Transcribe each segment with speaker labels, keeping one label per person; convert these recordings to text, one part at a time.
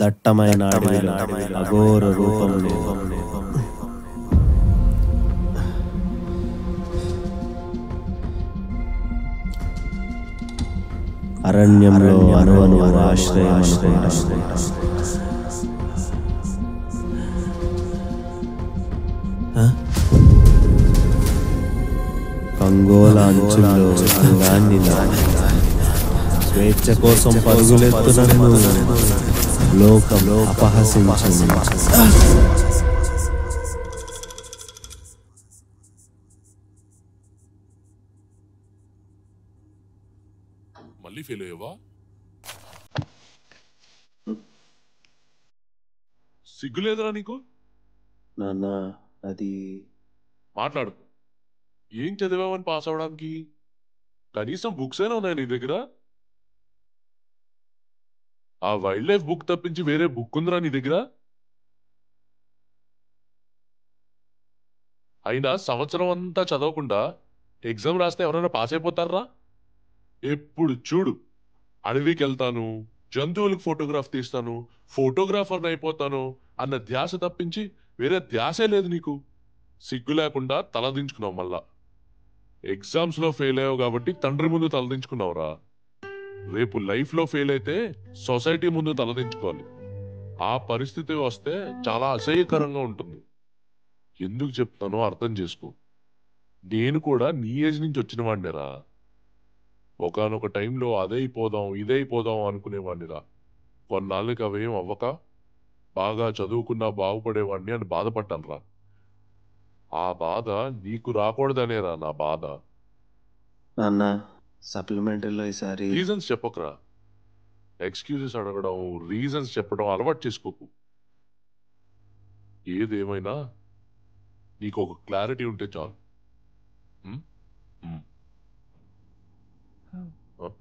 Speaker 1: దట్టమైన అడవిలో అఘోర రూపంలో అరణ్యంలో అనువను ఆశ్రయం కంగోల అంచుల్లో అంగాన్ని స్వేచ్ఛ కోసం పరుగులెత్తునను లోకంలో అపహసించింది.
Speaker 2: మళ్ళీ ఫెయిల్ అయ్యావా? సిగ్గులేదురా నీకు?
Speaker 1: నాన్న అది
Speaker 2: మాట్లాడు. ఏం చదివామని పాస్ అవడానికి? కనీసం బుక్స్ అయినా ఉన్నాయి నీ దగ్గర? ఆ వైల్డ్ లైఫ్ బుక్ తప్పించి వేరే బుక్ ఉందిరా నీ దగ్గర? అయినా సంవత్సరం అంతా చదవకుండా ఎగ్జామ్ రాస్తే ఎవరైనా పాస్ అయిపోతారా? ఎప్పుడు చూడు అడవికి వెళ్తాను, జంతువులకు ఫోటోగ్రాఫ్ తీస్తాను, ఫోటోగ్రాఫర్ని అయిపోతాను అన్న ధ్యాస తప్పించి వేరే ధ్యాసే లేదు నీకు. సిగ్గు లేకుండా తలదించుకున్నావు. మళ్ళా ఎగ్జామ్స్లో ఫెయిల్ అయ్యావు కాబట్టి తండ్రి ముందు తలదించుకున్నావురా. రేపు లైఫ్లో ఫెయిల్ అయితే సొసైటీ ముందు తలదించుకోవాలి. ఆ పరిస్థితి వస్తే చాలా అసహ్యకరంగా ఉంటుంది. ఎందుకు చెప్తానో అర్థం చేసుకో. నేను కూడా నీ ఏజ్ నుంచి వచ్చిన వాడినిరా. ఒకనొక టైంలో అదైపోదాం ఇదైపోదాం అనుకునేవాడినిరా. కొన్నాళ్ళకి అవేం అవ్వక బాగా చదువుకున్నా బాగుపడేవాడిని అని బాధపడ్డానురా. ఆ బాధ నీకు రాకూడదనేరా నా బాధ.
Speaker 1: నాన్న సప్లిమెంటరీలో ఈసారి
Speaker 2: రీజన్స్ చెప్పకరా. ఎక్స్క్యూజెస్ అడగడం, రీజన్స్ చెప్పడం అలవాటు చేసుకోకు. ఏదేమైనా నీకు ఒక క్లారిటీ ఉంటే చాలు.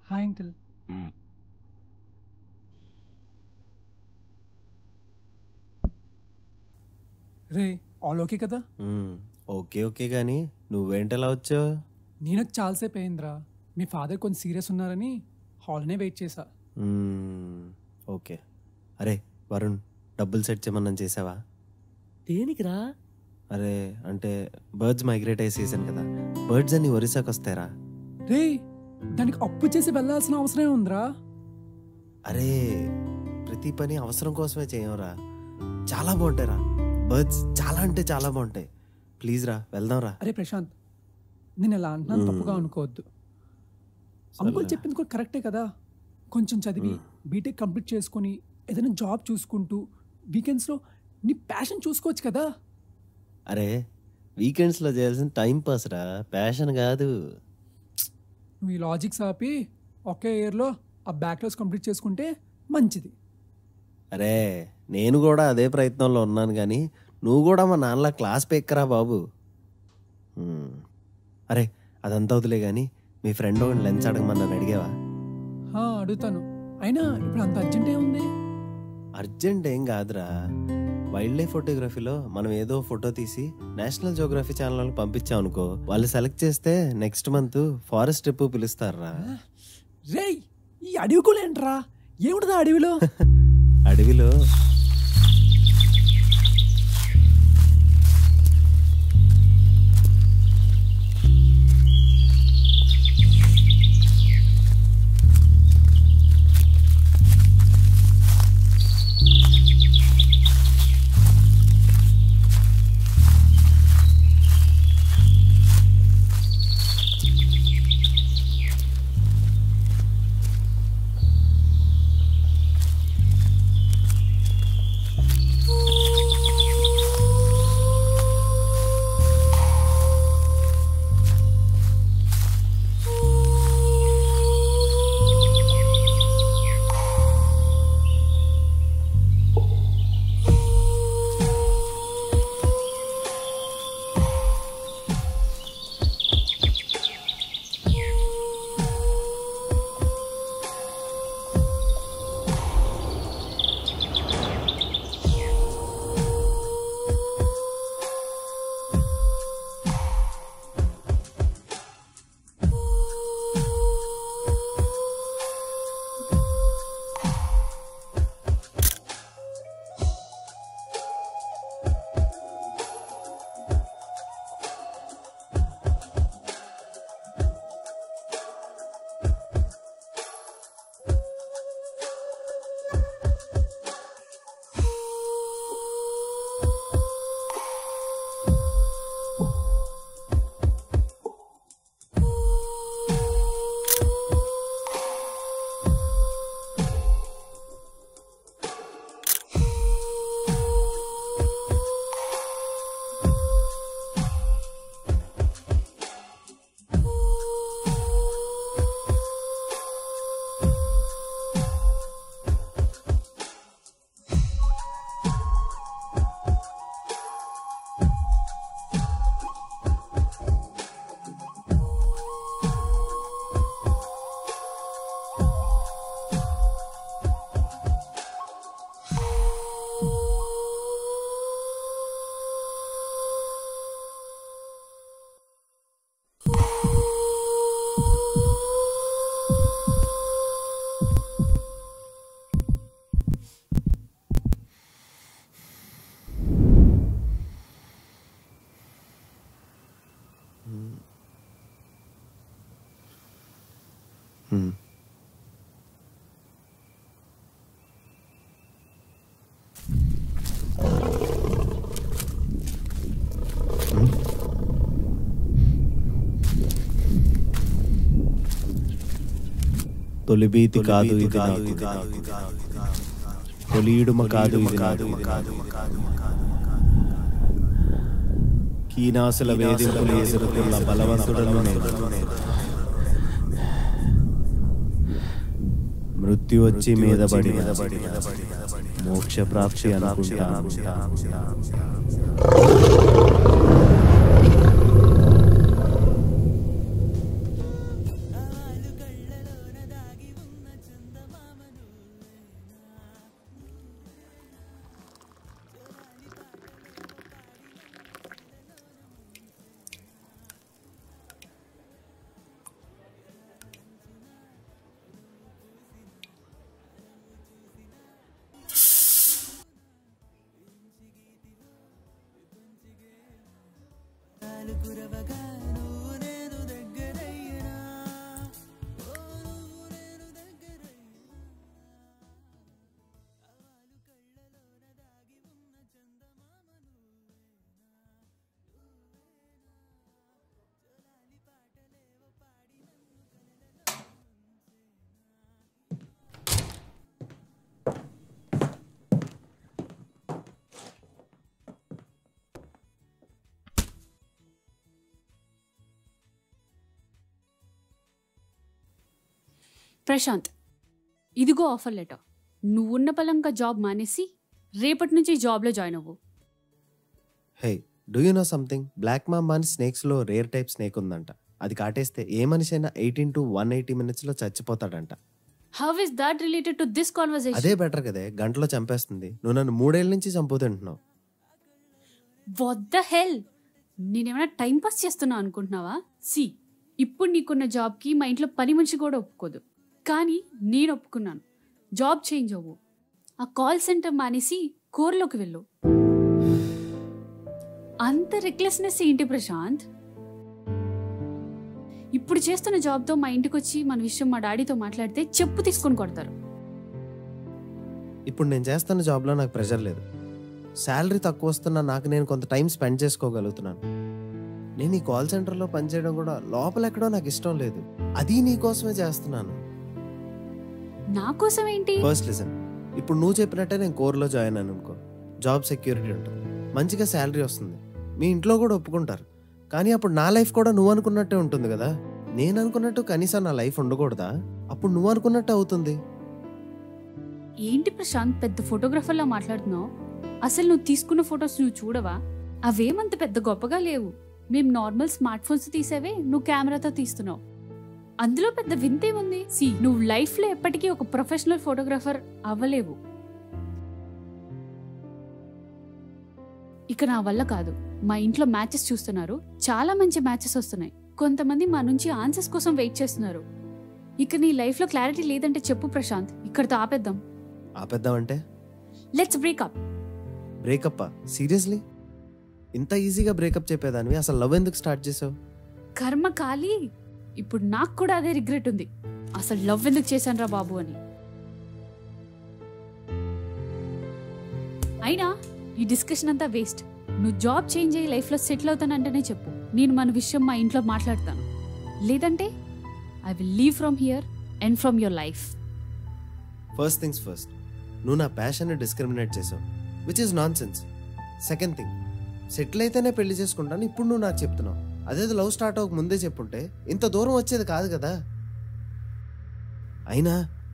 Speaker 3: Hi uncle. రే ఆల్ ఓకే కదా?
Speaker 1: ఓకే ఓకే కానీ నువ్వేంటలా వచ్చావు?
Speaker 3: నేను చాలాసేపు అయిందిరా. మీ ఫాదర్ కొంచెం సీరియస్ ఉన్నారని హాల్నే వెయిట్ చేశా.
Speaker 1: ఓకే. అరే వరుణ్, డబ్బులు సెట్ చేయమన్నా చేసావా?
Speaker 4: దేనికిరా?
Speaker 1: అరే అంటే బర్డ్స్ మైగ్రేట్ అయ్యే సీజన్ కదా, బర్డ్స్ అన్ని ఒరిస్సాకి వస్తాయరా.
Speaker 3: రే దానికి అప్పు చేసి వెళ్ళాల్సిన అవసరమే ఉందిరా.
Speaker 1: అరే ప్రతి పని అవసరం కోసమే చేయరా. చాలా బాగుంటాయిరా బర్డ్స్, చాలా అంటే చాలా బాగుంటాయి. ప్లీజ్ రా వెళ్దాం రా.
Speaker 3: అరే ప్రశాంత్, నేను ఎలా అంటున్నాను తప్పుగా అనుకోవద్దు. అంకుల్ చెప్పింది కూడా కరెక్టే కదా. కొంచెం చదివి బీటెక్ కంప్లీట్ చేసుకొని ఏదైనా జాబ్ చూసుకుంటూ వీకెండ్స్లో నీ ప్యాషన్ చూసుకోవచ్చు కదా.
Speaker 1: అరే వీకెండ్స్లో చేయాల్సిన టైం పాస్ రా, ప్యాషన్ కాదు.
Speaker 3: నువ్వు ఈ లాజిక్స్ ఆపి ఒకే ఇయర్లో ఆ బ్యాక్లాగ్స్ కంప్లీట్ చేసుకుంటే మంచిది.
Speaker 1: అరే నేను కూడా అదే ప్రయత్నంలో ఉన్నాను కానీ నువ్వు కూడా మా నాన్నలా క్లాస్ పెక్కరా బాబు. అరే అదంతా వదిలే కానీ మీ ఫ్రెండ్ ఒకటి లెన్స్ అడగమన్నాను, అడిగావా?
Speaker 3: అడుగుతాను. అయినా ఇప్పుడు అంత అర్జెంట్ ఏముంది?
Speaker 1: అర్జెంట్ ఏం కాదురా. వైల్డ్ లైఫ్ ఫోటోగ్రఫీలో మనం ఏదో ఫోటో తీసి నేషనల్ జియోగ్రఫీ ఛానల్ పంపించాం అనుకో, వాళ్ళు సెలెక్ట్ చేస్తే నెక్స్ట్ మంత్ ఫారెస్ట్ ట్రిప్ పిలుస్తారా.
Speaker 3: రే ఈ అడవి కూడా ఏంట్రా? ఏముంటుందా అడవిలో?
Speaker 1: అడవిలో తొలిబీతి కాదు ఇది తొలియుడుమ కాదు ఇది కీనాసుల వేధింపులు ఎదుర్కొన్న బలవంతుడను నేను. మృత్యు వచ్చి మీద పడి మోక్ష ప్రాప్తి అనుకుంటా.
Speaker 4: ప్రశాంత్, ఇదిగో ఆఫర్ లెటర్. నువ్వున్న పలంగా జాబ్ మానేసి రేపటి నుంచి జాబ్లో జాయిన్ అవ్వు.
Speaker 1: Hey, do you know something? Black mamba అని స్నేక్స్లో రేర్ టైప్ స్నేక్ ఉందంట. అది కాటేస్తే ఏ మనిషి అయినా 18 to 180 minutesలో చచ్చిపోతాడంట.
Speaker 4: How is that related to this conversation?
Speaker 1: అదే బెటర్ కదే, గంటలో చంపేస్తుంది. నువ్వు నన్ను 3 ఏళ్ళ నుంచి చంపుతుంటున్నావు.
Speaker 4: What the hell? నేనేమైనా టైం పాస్ చేస్తున్నా అనుకుంటున్నావా? సి, ఇప్పుడు నీకున్న జాబ్కి మా ఇంట్లో పని మనిషి కూడా ఒప్పుకోదు. కానీ నేను ఒప్పుకున్నాను. జాబ్ చేంజ్ అవ్వు. ఆ కాల్ సెంటర్ మానేసి కోర్లోకి వెళ్ళు. అంత రెక్లెస్నెస్ ఏంటి ప్రశాంత్? ఇప్పుడు చేస్తున్న జాబ్తో మా ఇంటికి వచ్చి మన విషయం మా డాడీతో మాట్లాడితే చెప్పు తీసుకొని కొడతారు.
Speaker 1: ఇప్పుడు నేను చేస్తున్న జాబ్లో నాకు ప్రెషర్ లేదు. శాలరీ తక్కువ వస్తున్నా నాకు నేను కొంత టైం స్పెండ్ చేసుకోగలుగుతున్నాను. నేను ఈ కాల్ సెంటర్లో పనిచేయడం కూడా లోపల ఎక్కడో నాకు ఇష్టం లేదు. అది నీకోసమే చేస్తున్నాను.
Speaker 4: నా కోసం ఏంటి?
Speaker 1: ఫస్ట్ లిసన్, ఇప్పుడు నువ్వు చెప్పినట్టే నేను కోర్లో జాయిన్ అయ్యాను అనుకో. జాబ్ సెక్యూరిటీ ఉంటుంది, మంచిగా శాలరీ వస్తుంది, మీ ఇంట్లో కూడా ఒప్పుకుంటారు. కానీ అప్పుడు నా లైఫ్ కూడా నువ్వు అనుకున్నట్టే ఉంటుంది కదా. నేను అనుకున్నట్టు కనీసం నా లైఫ్ ఉండకూడదా? అప్పుడు నువ్వు అనుకున్నట్టు అవుతుంది.
Speaker 4: ఏంటి ప్రశాంత్ పెద్ద ఫోటోగ్రాఫర్లా మాట్లాడుతున్నావు? అసలు నువ్వు తీసుకున్న ఫొటోస్ నువ్వు చూడవా? అవేమంత పెద్ద గొప్పగా లేవు. మేము నార్మల్ స్మార్ట్ ఫోన్స్ తీసేవే నువ్వు కెమెరాతో తీస్తున్నావు. అందులో పెద్ద వింతేముంది? సి, నువ్వు లైఫ్లో ఎప్పటికీ ఒక ప్రొఫెషనల్ ఫోటోగ్రాఫర్ అవ్వలేవు. ఇక నా వల్ల కాదు. మా ఇంట్లో మ్యాచెస్ చూస్తున్నారు, చాలా మంచి మ్యాచెస్ వస్తున్నాయి. కొంతమంది మా నుంచి ఆన్సర్స్ కోసం వెయిట్ చేస్తున్నారు. ఇక నీ లైఫ్లో క్లారిటీ లేదంటే చెప్పు ప్రశాంత్, ఇక్కడితో ఆపేద్దాం.
Speaker 1: ఆపేద్దాం అంటే?
Speaker 4: Let's break up.
Speaker 1: బ్రేకప్పా? సీరియస్లీ? ఇంత ఈజీగా బ్రేకప్ చెప్పేదానివి అసలు లవ్ ఎందుకు స్టార్ట్ చేసావు?
Speaker 4: కర్మ కాలి. ఇప్పుడు నాకు కూడా అదే రిగ్రెట్ ఉంది. అసలు లవ్ ఎందుకు చేశాను రా బాబు అని. అయినా ఈ డిస్కషన్ అంతా వేస్ట్. నువ్వు జాబ్ చేంజ్ అయ్యి లైఫ్లో సెటిల్ అవుతానంటేనే చెప్పు. నేను మన విషయం మా ఇంట్లో మాట్లాడతాను. లేదంటే I will leave from here and from your life.
Speaker 1: First things first, నువ్వు నా ప్యాషన్ని డిస్క్రిమినేట్ చేసావు, which is non sense. Second thing, settle అయితేనే పెళ్లి చేసుకుంటాను ఇప్పుడు నువ్వు నాకు చెప్తున్నావు. అదేదో లవ్ స్టార్ట్ అవ్వక ముందే చెప్పుంటే ఇంత దూరం వచ్చేది కాదు కదా. అయినా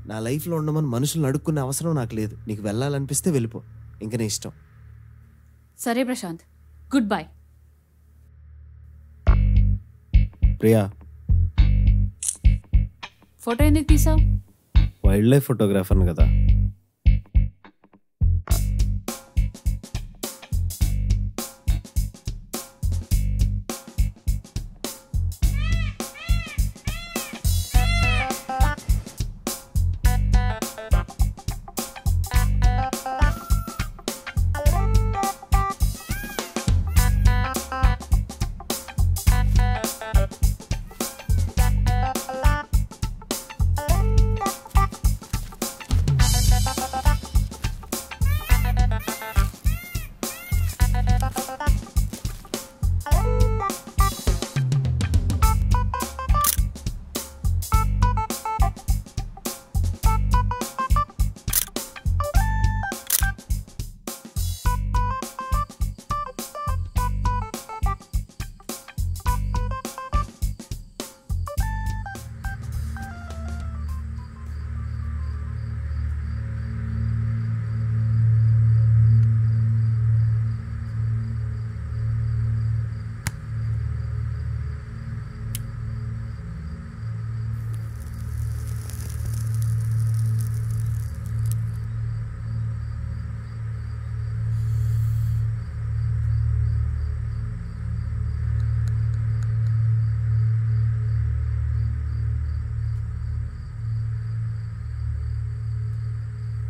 Speaker 1: నా లైఫ్లో ఉండమని మనుషులను అడుక్కునే అవసరం నాకు లేదు. నీకు వెళ్ళాలనిపిస్తే వెళ్ళిపో, ఇంక నీ ఇష్టం.
Speaker 4: సరే Prashanth, good bye.
Speaker 1: Priya,
Speaker 4: photo ఎందుకు తీసావు?
Speaker 1: వైల్డ్ లైఫ్ ఫోటోగ్రాఫర్ని కదా.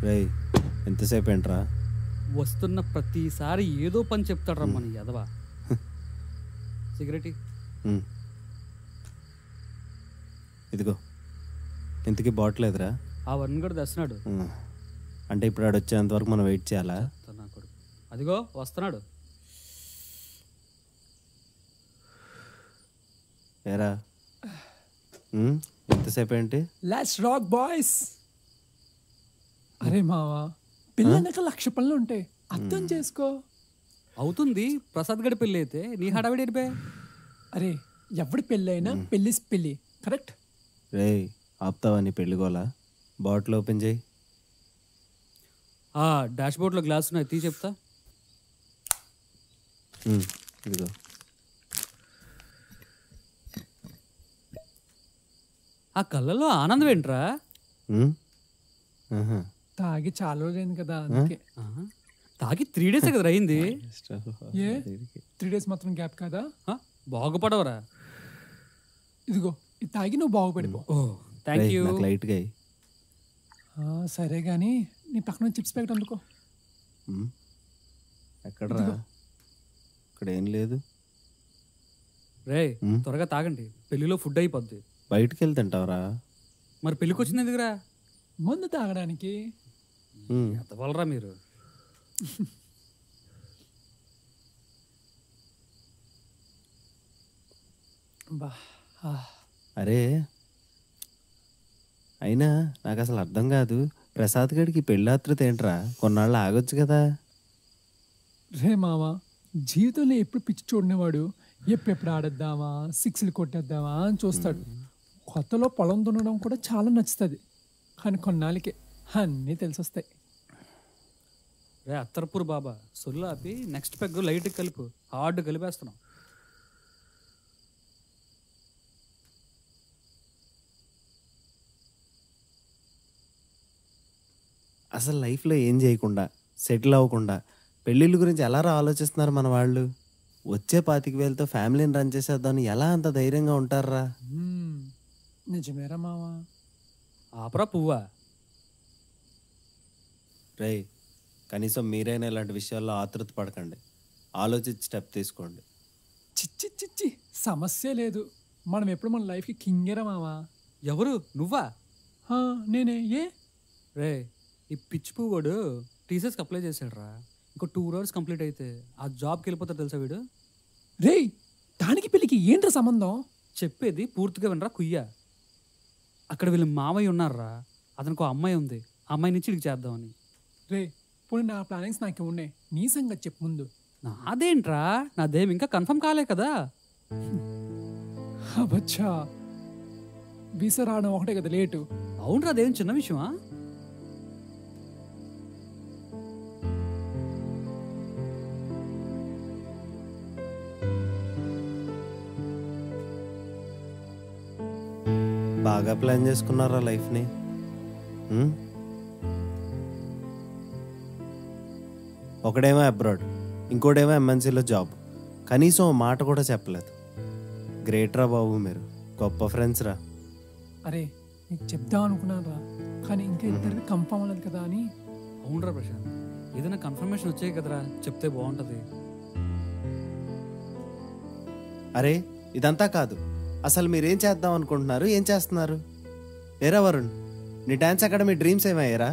Speaker 1: రేయ్ ఎంతసేపు ఏంట్రా?
Speaker 5: వస్తున్న ప్రతిసారి ఏదో పని చెప్తాడు రమ్మని ఎదవా. సిగరెట్
Speaker 1: ఇదిగో. ఇంతకీ బాటిల్ ఎదురా?
Speaker 5: ఆ వన్ కూడా తెస్తున్నాడు.
Speaker 1: అంటే ఇప్పుడు ఆడు వచ్చేంత వరకు మనం వెయిట్ చేయాలా?
Speaker 5: నా కొడుకు అదిగో వస్తున్నాడు.
Speaker 1: ఏరా ఎంతసేపు ఏంటి?
Speaker 3: Let's rock boys. అరే మావా, పిల్లనక 1,00,000 పనులు ఉంటాయి, అర్థం చేసుకో.
Speaker 5: అవుతుంది. ప్రసాద్ గడి పెళ్ళి అయితే నీ హడావిడి ఎడిపే.
Speaker 3: అరే ఎవడి పెళ్ళి అయినా పెళ్ళి కరెక్ట్.
Speaker 1: రేయ్ ఆపుతావా నీ పెళ్ళిగోలా? బాటిల్ ఓపెన్ చేయి.
Speaker 5: డాష్ బోర్డ్లో గ్లాస్ ఉన్నాయి, తీ చెప్తా.
Speaker 1: ఇదిగో.
Speaker 5: ఆ కళ్ళలో ఆనందం ఏంట్రా?
Speaker 3: తాగి చాలా రోజైంది కదా అందుకే.
Speaker 5: తాగి 3 days కదా అయింది.
Speaker 3: ఏ 3 days మాత్రం గ్యాప్ కదా?
Speaker 5: బాగుపడవరా?
Speaker 3: ఇదిగో ఇది తాగి నువ్వు బాగుపడిపో.
Speaker 5: Thank you.
Speaker 1: లైట్గా.
Speaker 3: సరే గాని నీ పక్కన చిప్స్ ప్యాకెట్ అందుకో.
Speaker 1: ఎక్కడరా? ఇక్కడ ఏం లేదు.
Speaker 5: రే త్వరగా తాగండి, పెళ్లిలో ఫుడ్ అయిపోద్ది.
Speaker 1: బయటికి వెళ్తే తింటావరా?
Speaker 5: మరి పెళ్ళికి వచ్చింది ఎందుకురా?
Speaker 3: మందు తాగడానికి.
Speaker 5: ఎంతవలరా మీరు?
Speaker 1: అరే అయినా నాకు అసలు అర్థం కాదు, ప్రసాద్ గడికి పెళ్ళాత్రత ఏంట్రా? కొన్నాళ్ళు ఆగొచ్చు కదా.
Speaker 3: రే మావా, జీవితంలో ఎప్పుడు పిచ్చి చూడనివాడు ఎప్పుడెప్పుడు ఆడేద్దామా, 6లు కొట్టేద్దామా అని చూస్తాడు. కొత్తలో పొలం దున్నడం కూడా చాలా నచ్చుతుంది, కానీ కొన్నాళ్ళకి అన్నీ తెలిసొస్తాయి.
Speaker 5: రే అత్తర్పూర్ బాబా, సొల్లు ఆపి నెక్స్ట్ పెగ్ లైట్ కలుపు. హార్డ్ కలిపేస్తున్నాం.
Speaker 1: అసలు లైఫ్లో ఏం చేయకుండా సెటిల్ అవ్వకుండా పెళ్ళిళ్ళ గురించి ఎలా ఆలోచిస్తున్నారు మన వాళ్ళు? వచ్చే 25,000తో ఫ్యామిలీని రన్ చేసేద్దామని ఎలా అంత ధైర్యంగా ఉంటారా?
Speaker 3: నిజమేరా మావా.
Speaker 5: ఆపరా పువ్వా.
Speaker 1: రే కనీసం మీరైనా ఇలాంటి విషయాల్లో ఆతృత పడకండి, ఆలోచించి స్టెప్ తీసుకోండి.
Speaker 3: చిచ్చి చిచ్చి సమస్య లేదు, మనం ఎప్పుడు మన లైఫ్కి కింగేరా మావా.
Speaker 5: ఎవరు నువ్వా?
Speaker 3: నేనే. ఏ
Speaker 5: రే ఈ పిచ్చి పువ్వుడు టీసెస్కి అప్లై చేశాడు రా. ఇంకో 2 hours కంప్లీట్ అయితే ఆ జాబ్కి వెళ్ళిపోతాడు తెలుసా వీడు.
Speaker 3: రే దానికి పెళ్ళికి ఏంట్రా సంబంధం?
Speaker 5: చెప్పేది పూర్తిగా వినరా కుయ్యా. అక్కడ వీళ్ళ మామయ్య ఉన్నారా, అతనికి ఒక అమ్మాయి ఉంది, ఆ అమ్మాయి నుంచి ఇడికి చేద్దామని.
Speaker 3: రే పోనీ నా ప్లానింగ్స్ నాకు ఉన్నాయి, నీ సంగతి చెప్పు ముందు.
Speaker 5: నాదేంట్రా, నాదేం ఇంకా కన్ఫర్మ్ కాలే కదా.
Speaker 3: అబ్బచ్చా, వీసా రావడం ఒకటే కదా లేటు.
Speaker 5: అవునరా, అదేం చిన్న విషయమా?
Speaker 1: బాగా ప్లాన్ చేసుకున్నారా లైఫ్ని? ఒకడేమో అబ్రాడ్, ఇంకోటేమో ఎంఎన్సీలో జాబ్. కనీసం ఓ మాట కూడా చెప్పలేదు. గ్రేట్ రా బాబు, మీరు గొప్ప ఫ్రెండ్స్ రా.
Speaker 3: అరే నీకు చెప్దాం అనుకున్నాను రా, కానీ ఇంకా ఇద్దరికి కన్ఫర్మ్ అవ్వలేదు కదా అని.
Speaker 5: అవునరా ప్రశాంత్, ఏదైనా కన్ఫర్మేషన్ వచ్చాయి కదరా, చెప్తే బాగుంటుంది.
Speaker 1: అరే ఇదంతా కాదు, అసలు మీరేం చేద్దాం అనుకుంటున్నారు, ఏం చేస్తున్నారు? ఏరా వరుణ్, నీ డ్యాన్స్ అకాడమీ డ్రీమ్స్ ఏమయ్యారా?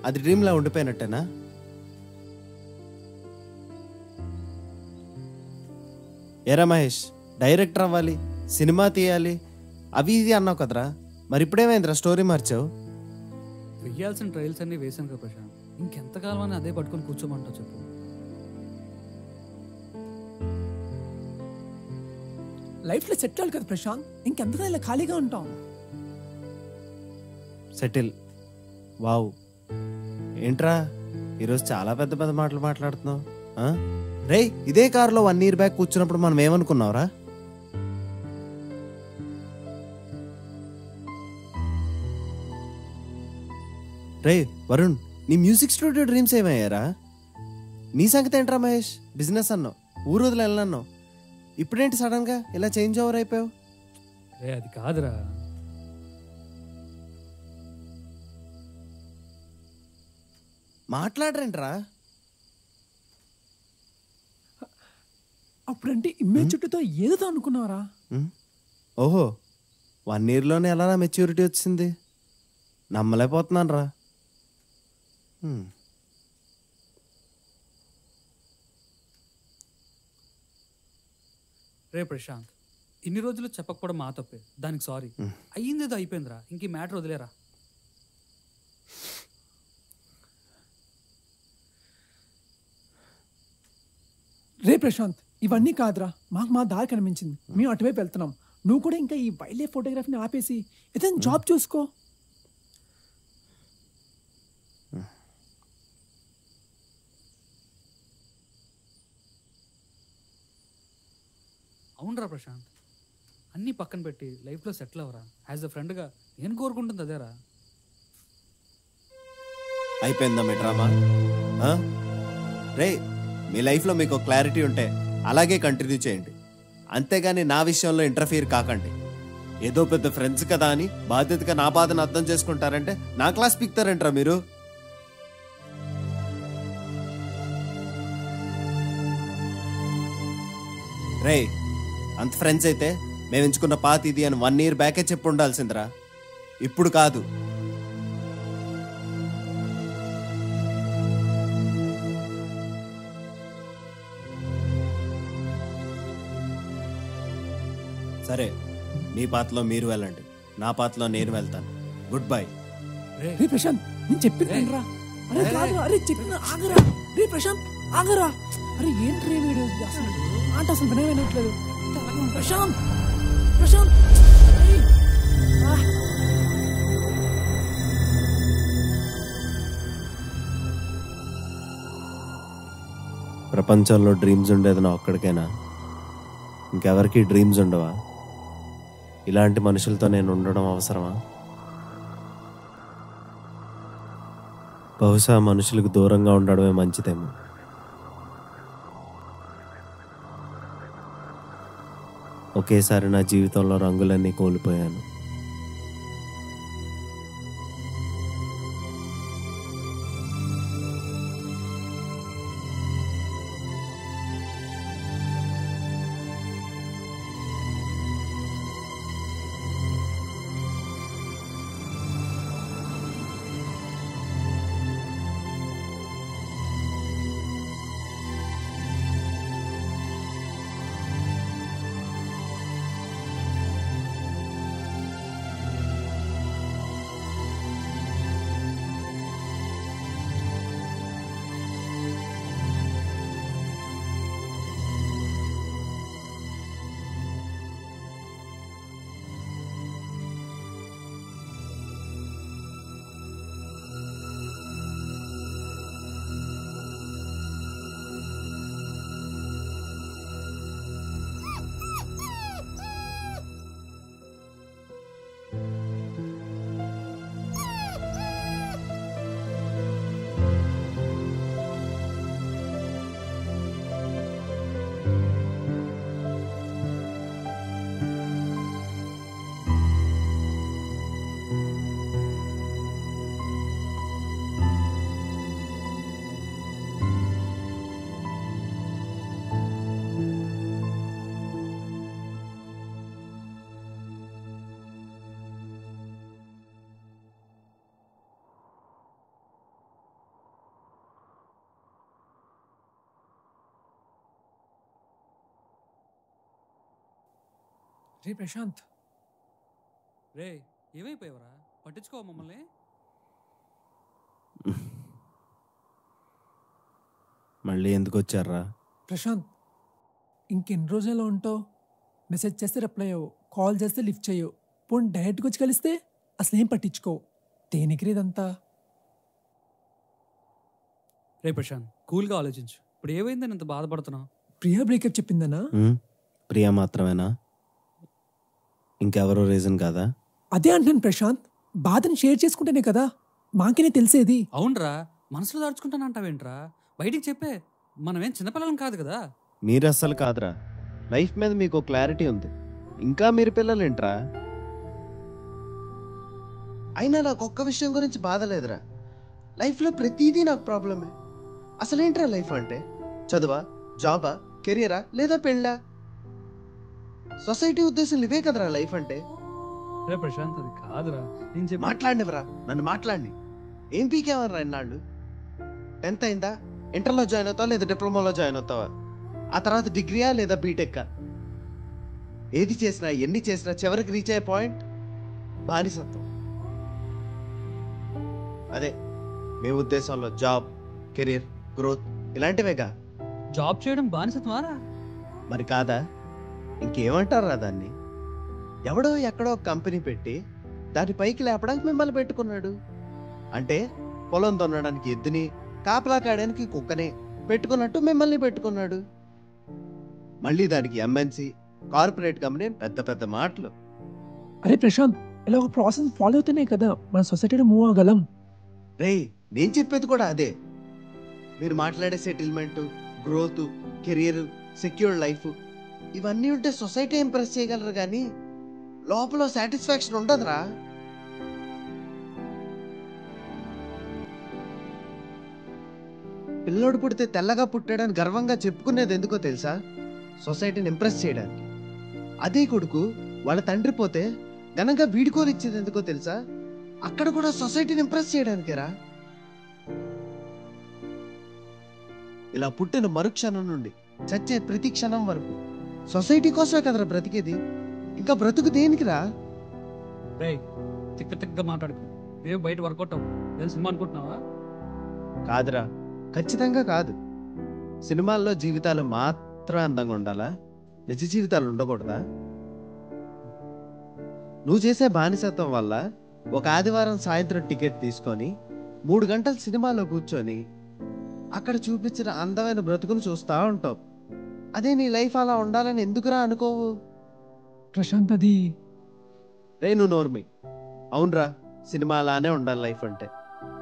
Speaker 1: అది డ్రీమ్లా ఉండిపోయినట్టేనా? ఏరా మహేష్, డైరెక్టర్ అవ్వాలి, సినిమా తీయాలి, అవి ఇది అన్నావు కదరా, మరి ఇప్పుడేమైందిరా స్టోరీ మార్చావు?
Speaker 5: వెయ్యాల్సిన ట్రయల్స్ అన్నీ వేసాను కదా ప్రశాంత్, ఇంకెంతకాలం అని అదే పట్టుకొని కూర్చోమంటావు చెప్పు.
Speaker 3: లైఫ్లో సెటిల్ అవ్వాలి కదా ప్రశాంత్, ఇంకెంతగా ఇలా ఖాళీగా ఉంటాం.
Speaker 1: సెటిల్? వావ్, ఏంట్రా ఈరోజు చాలా పెద్ద పెద్ద మాటలు మాట్లాడుతున్నావు. రే ఇదే కారులో 1 year బ్యాక్ కూర్చున్నప్పుడు మనం ఏమనుకున్నావురా? రే వరుణ్, నీ మ్యూజిక్ స్టూడియో డ్రీమ్స్ ఏమయ్యారా? నీ సంగతి ఏంట్రా మహేష్? బిజినెస్ అన్నావు, ఊరు వదిలి వెళ్ళన్నావు, ఇప్పుడేంటి సడన్ గా ఇలా చేంజ్ ఓవర్ అయిపోయావు?
Speaker 5: అది కాదురా,
Speaker 1: మాట్లాడరేంట్రా?
Speaker 3: అప్పుడంటే ఇమేజ్ చుట్టూతో ఏదో అనుకున్నావరా?
Speaker 1: ఓహో, 1 yearలోనే ఎలా మెచ్యూరిటీ వచ్చింది? నమ్మలేకపోతున్నాను రా.
Speaker 5: రే ప్రశాంత్, ఇన్ని రోజులు చెప్పకపోవడం మా తప్పే, దానికి సారీ. అయ్యిందేదో అయిపోయిందిరా, ఇంక ఈ మ్యాటర్ వదిలేరా.
Speaker 3: రే ప్రశాంత్, ఇవన్నీ కాదురా, మాకు మా దారి కనిపించింది, మేము అటువైపు వెళ్తున్నాం. నువ్వు కూడా ఇంకా ఈ వైల్డ్ లైఫ్ ఫోటోగ్రఫీని ఆపేసి ఏదైనా జాబ్ చూసుకో.
Speaker 5: అవునరా ప్రశాంత్, అన్నీ పక్కన పెట్టి లైఫ్లో సెటిల్ అవ్వరా. యాజ్ అ ఫ్రెండ్గా నేను కోరుకుంటుంది అదేరా.
Speaker 1: అయిపోయిందా మీ డ్రామా? రే, మీ లైఫ్లో మీకు క్లారిటీ ఉంటే అలాగే కంటిన్యూ చేయండి, అంతేగాని నా విషయంలో ఇంటర్ఫియర్ కాకండి. ఏదో పెద్ద ఫ్రెండ్స్ కదా అని బాధ్యతగా నా బాధను అర్థం చేసుకుంటారంటే నా క్లాస్ పిక్తారంటారా మీరు? రే, అంత ఫ్రెండ్స్ అయితే మేము ఎంచుకున్న పాత ఇది అని 1 year బ్యాకే చెప్పు ఉండాల్సిందిరా, ఇప్పుడు కాదు. సరే, మీ పాతలో మీరు వెళ్ళండి, నా పాతలో నేను వెళ్తాను. Good bye.
Speaker 3: రే ప్రశాంత్, నేను చెప్పింది రా. అరే కాదురా, అరే చెప్పిన ఆగరా. రే ప్రశాంత్ ఆగరా. అరే ఏంటి రే వీడు అసలు మాట అసలు వినట్లేదు. ప్రశాంత్ ప్రశాంత్
Speaker 1: ప్రపంచంలో డ్రీమ్స్ ఉండేది నా ఒక్కడికేనా? ఇంకెవరికి డ్రీమ్స్ ఉండవా? ఇలాంటి మనుషులతో నేను ఉండడం అవసరమా? బహుశా మనుషులకు దూరంగా ఉండడమే మంచిదేమో. ఒకేసారి నా జీవితంలో రంగులన్నీ కోల్పోయాను.
Speaker 3: రే ప్రశాంత్,
Speaker 5: రే ఏమైపోయావరా? పట్టించుకో మమ్మల్ని.
Speaker 1: మళ్ళీ ఎందుకు వచ్చారా?
Speaker 3: ప్రశాంత్ ఇంకెన్ని రోజుల్లో ఉంటావు? మెసేజ్ చేస్తే రిప్లై అయ్యవు, కాల్ చేస్తే లిఫ్ట్ చేయవు, పోనీ డైరెక్ట్గా వచ్చి కలిస్తే అసలు ఏం పట్టించుకోవు. దేనికి ఇదంతా?
Speaker 5: రే ప్రశాంత్, కూల్గా ఆలోచించు. ఇప్పుడు ఏమైందని ఇంత బాధపడుతున్నావు?
Speaker 3: ప్రియా బ్రేకప్ చెప్పిందనా?
Speaker 1: ప్రియా మాత్రమేనా? ఇంకెవరో రీజన్ కాదా?
Speaker 3: అదే అంటాను ప్రశాంత్, బాధని షేర్ చేసుకుంటేనే కదా మాకేనే తెలిసేది.
Speaker 5: అవునరా, మనసులో దాచుకుంటానంటావేంట్రా? బయటికి చెప్పే, మనమేం చిన్నపిల్లలం కాదు కదా.
Speaker 1: మీరు అస్సలు కాదురా, లైఫ్ మీద మీకు క్లారిటీ ఉంది, ఇంకా మీరు పిల్లలేంట్రా? అయినా నాకు ఒక్క విషయం గురించి బాధ లేదురా, లైఫ్లో ప్రతిదీ నాకు ప్రాబ్లమే. అసలేంట్రా లైఫ్ అంటే? చదువా, జాబా, కెరియరా లేదా పెళ్ళా? సొసైటీ ఉద్దేశం ఇవే కదరా లైఫ్ అంటే.
Speaker 5: రే ప్రశాంత్, అది కాదురా. నేను చెప్పి
Speaker 1: మాట్లాడినవరా, నన్ను మాట్లాడి. ఏం పీకేవరా ఇన్నాళ్ళు? 10th అయిందా, ఇంటర్లో జాయిన్ అవుతావా లేదా డిప్లొమాలో జాయిన్ అవుతావా? ఆ తర్వాత డిగ్రీయా లేదా బీటెక్కా? ఏది చేసినా ఎన్ని చేసినా చివరికి రీచ్ అయ్యే పాయింట్ బానిసత్వం. అదే మీ ఉద్దేశంలో జాబ్, కెరీర్, గ్రోత్ ఇలాంటివేగా.
Speaker 5: జాబ్ చేయడం బానిసత్వమారా?
Speaker 1: మరి కాదా? ఇంకేమంటారా దాన్ని? ఎవడో ఎక్కడో కంపెనీ పెట్టి దాని పైకి లేపడానికి మిమ్మల్ని పెట్టుకున్నాడు. అంటే పొలం దున్నడానికి ఎద్దుని, కాపలా కాయడానికి కుక్కనే పెట్టుకున్నట్టు మిమ్మల్ని పెట్టుకున్నాడు. మళ్ళీ దానికి ఎంఎన్సి, కార్పొరేట్ కంపెనీ, పెద్ద పెద్ద మాటలు.
Speaker 3: అరే ప్రశాంత్, ఇలా ఒక ప్రాసెస్ ఫాలో అవుతేనే కదా మన సొసైటీలో మూవ్ అవ్వగలం.
Speaker 1: రేయ్, నేను చెప్పేది కూడా అదే. మీరు మాట్లాడే settlement, growth, career, secure life ఇవన్నీ ఉంటే సొసైటీ ఇంప్రెస్ చేయగలరు కానీ లోపల సాటిస్ఫాక్షన్ ఉండదురా. పిల్లోడు పుడితే తెల్లగా పుట్టాడని గర్వంగా చెప్పుకునేది ఎందుకో తెలుసా? సొసైటీని ఇంప్రెస్ చేయడానికి. అదే కొడుకు వాళ్ళ తండ్రి పోతే ఘనంగా వీడుకోలు ఇచ్చేది ఎందుకో తెలుసా? అక్కడ కూడా సొసైటీని ఇంప్రెస్ చేయడానికేరా. ఇలా పుట్టిన మరుక్షణం నుండి చచ్చే ప్రతి క్షణం వరకు సొసైటీ కోసమే కదరా బ్రతికేది. ఇంకా బ్రతుకు దేనికిరా?
Speaker 5: రే తిక్కగా మాట్లాడుకో. రేపు బయట వర్కౌట్ అవ్వు. నేను సినిమా అనుకుంటున్నావా?
Speaker 1: కాదురా, ఖచ్చితంగా కాదు. సినిమాల్లో జీవితాలు మాత్రం అందంగా ఉండాలా? నిజ జీవితాలు ఉండకూడదా? నువ్వు చేసే బానిసత్వం వల్ల ఒక ఆదివారం సాయంత్రం టికెట్ తీసుకొని 3 గంటలు సినిమాలో కూర్చొని అక్కడ చూపించిన అందమైన బ్రతుకును చూస్తూ ఉంటావు. అదే నీ లైఫ్ అలా ఉండాలని ఎందుకురా అనుకోవు?
Speaker 3: ప్రశాంత్, అది
Speaker 1: నువ్వు నోర్మి. అవునరా, సినిమా అలానే ఉండాలి లైఫ్ అంటే.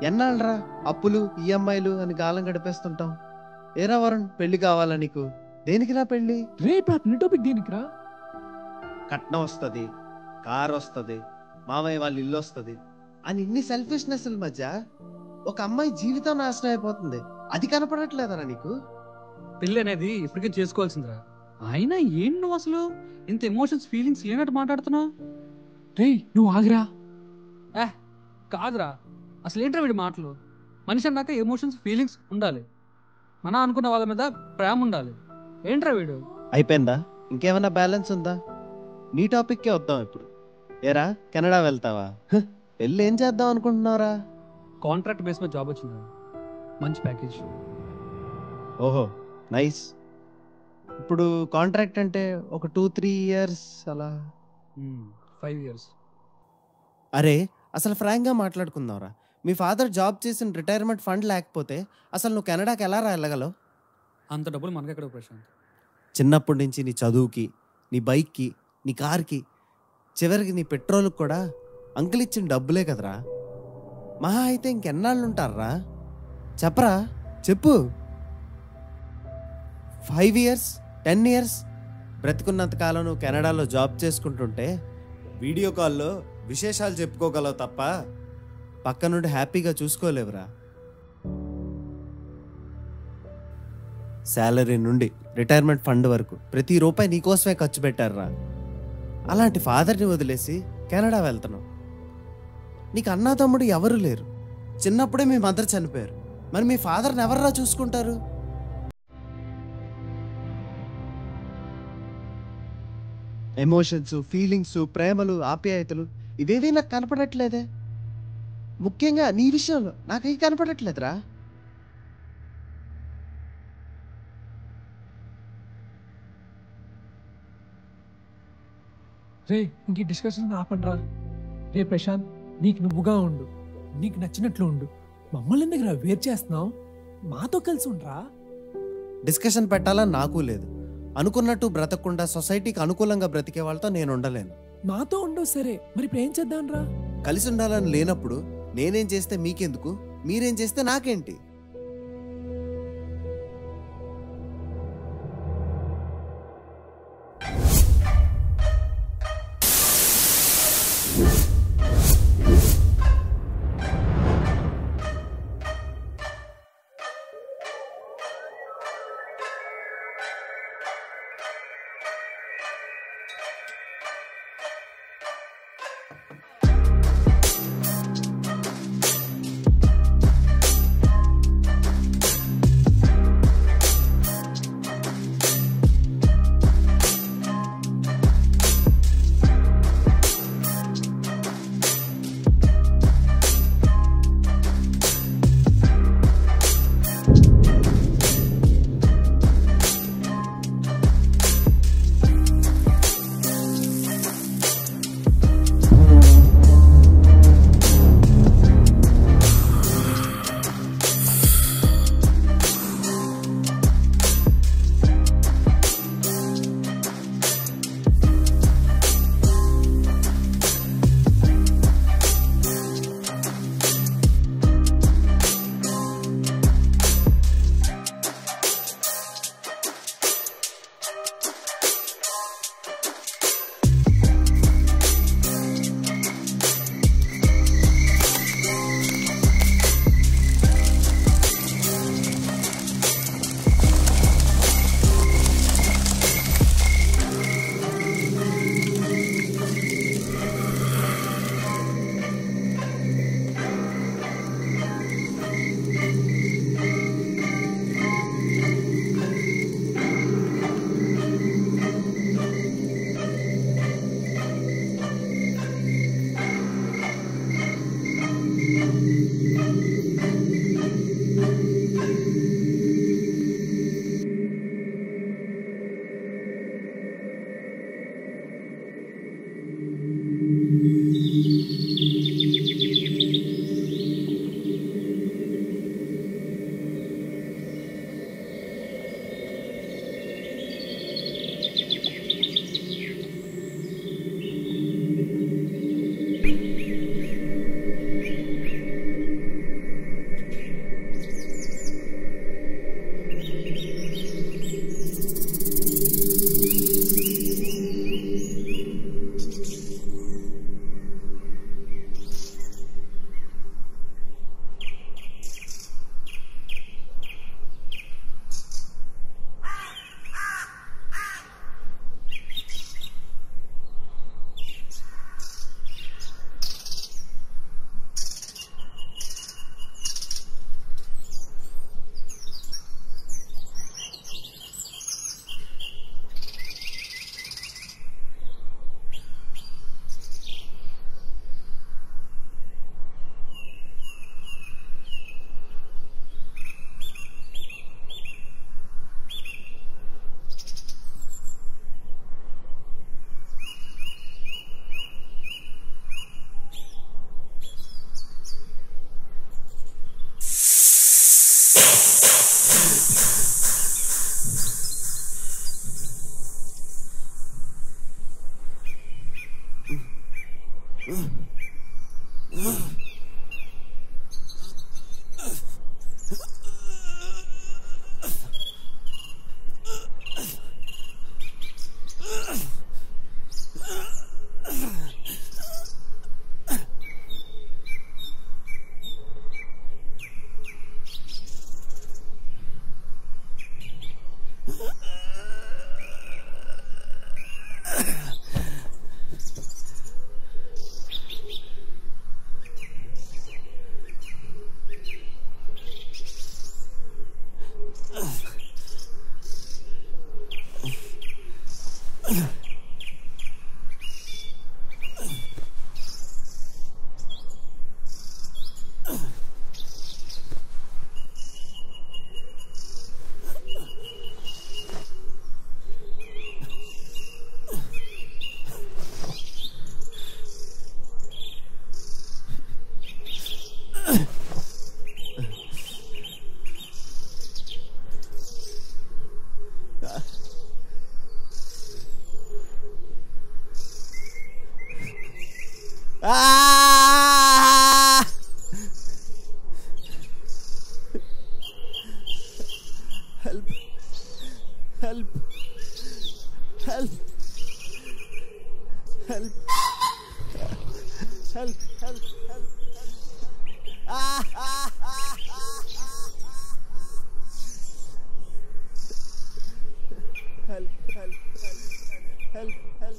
Speaker 1: ఎన్నాళ్ళరా అప్పులు, ఈఎంఐలు అని కాలం గడిపేస్తుంటాం. ఏరా వరుణ్, పెళ్లి కావాలా నీకు? దేనికిరా పెళ్లి?
Speaker 3: రేపు టాపిక్ దేనికిరా?
Speaker 1: కట్నం వస్తుంది, కార్ వస్తుంది, మామయ్య వాళ్ళ ఇల్లు వస్తుంది అని ఇన్ని సెల్ఫిష్నెస్ మధ్య ఒక అమ్మాయి జీవితం నాశనం అయిపోతుంది. అది కనపడట్లేదరా నీకు?
Speaker 5: పెళ్ళి అనేది ఇప్పటికే చేసుకోవాల్సిందిరా. అయినా ఏం నువ్వు అసలు ఇంత ఎమోషన్స్, ఫీలింగ్స్ లేనట్టు మాట్లాడుతున్నావు?
Speaker 3: రే నువ్వు ఆగిరా.
Speaker 5: కాదురా, అసలు ఏంట్రా వీడి మాటలు? మనిషి అన్నాక ఎమోషన్స్, ఫీలింగ్స్ ఉండాలి. మనం అనుకున్న వాళ్ళ మీద ప్రేమ ఉండాలి. ఏంట్రా వీడు?
Speaker 1: అయిపోయిందా? ఇంకేమైనా బ్యాలెన్స్ ఉందా? నీ టాపిక్కే వద్దాం ఇప్పుడు. ఏరా, కెనడా వెళ్తావా? పెళ్ళి ఏం చేద్దాం అనుకుంటున్నావురా?
Speaker 5: కాంట్రాక్ట్ బేస్ మీద జాబ్ వచ్చింది, మంచి ప్యాకేజ్.
Speaker 1: ఓహో, నైస్. ఇప్పుడు కాంట్రాక్ట్ అంటే ఒక 2-3 ఇయర్స్ అలా?
Speaker 5: 5 years.
Speaker 1: అరే, అసలు ఫ్రాంక్గా మాట్లాడుకుందాంరా. మీ ఫాదర్ జాబ్ చేసిన రిటైర్మెంట్ ఫండ్ లేకపోతే అసలు నువ్వు కెనడాకి ఎలా వెళ్ళగలవు?
Speaker 5: అంత డబ్బులు మనకెక్కడ ప్రశాంత్?
Speaker 1: చిన్నప్పటి నుంచి నీ చదువుకి, నీ బైక్కి, నీ కార్కి, చివరికి నీ పెట్రోల్కి కూడా అంకుల్ ఇచ్చిన డబ్బులే కదరా. మహా అయితే ఇంకెన్నాళ్ళు ఉంటారా? చెప్పరా, చెప్పు. 5 years, 10 years బ్రతికున్నంతకాలం నువ్వు కెనడాలో జాబ్ చేసుకుంటుంటే వీడియో కాల్లో విశేషాలు చెప్పుకోగలవు తప్ప పక్క నుండి హ్యాపీగా చూసుకోలేవురా. శాలరీ నుండి రిటైర్మెంట్ ఫండ్ వరకు ప్రతి రూపాయి నీకోసమే ఖర్చు పెట్టారురా. అలాంటి ఫాదర్ని వదిలేసి కెనడా వెళ్తున్నావు. నీకు అన్నా తమ్ముడు ఎవరు లేరు. చిన్నప్పుడే మీ మదర్ చనిపోయారు. మరి మీ ఫాదర్ని ఎవర్రా చూసుకుంటారు? ఎమోషన్స్, ఫీలింగ్స్, ప్రేమలు, ఆప్యాయతలు ఇవేవీ నాకు కనపడట్లేదే. ముఖ్యంగా నీ విషయంలో నాకై కనపడట్లేదురా.
Speaker 3: రే ఇంక డిస్కషన్ ఆపండ్రా. రే ప్రశాంత్, నీకు నువ్వుగా ఉండు, నీకు నచ్చినట్లు ఉండు. మమ్మల్ని ఎందుకు వేరు చేస్తున్నావు? మాతో కలిసి ఉండరా. డిస్కషన్ పెట్టాలని నాకు లేదు. అనుకున్నట్టు బ్రతకకుండా సొసైటీకి అనుకూలంగా బ్రతికే వాళ్ళతో నేను ఉండలేను. మాతో ఉండవు సరే, మరి ఇప్పుడు ఏం చేద్దాం రా? కలిసి ఉండాలని లేనప్పుడు నేనేం చేస్తే మీకెందుకు, మీరేం చేస్తే నాకేంటి?
Speaker 1: Help. Help. Help. Help. Help. Help. Help. Help. Help. Help. Help.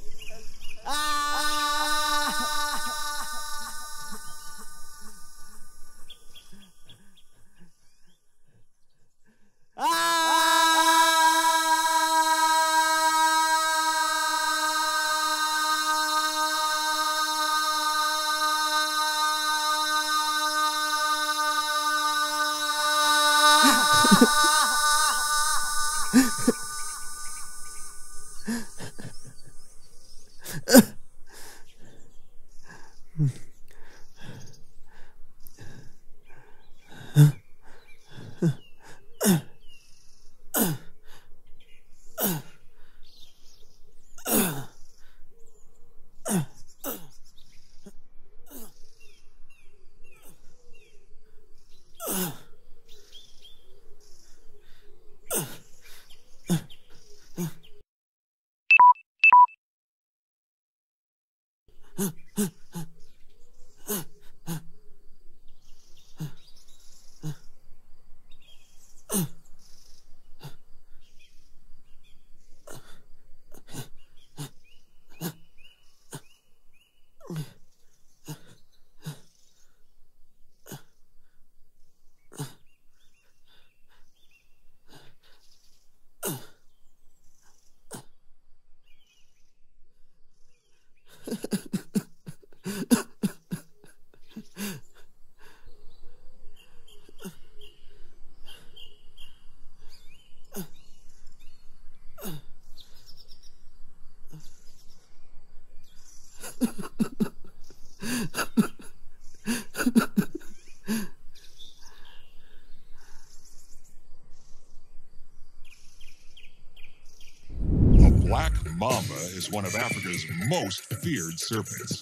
Speaker 6: Black mamba is one of Africa's most feared serpents.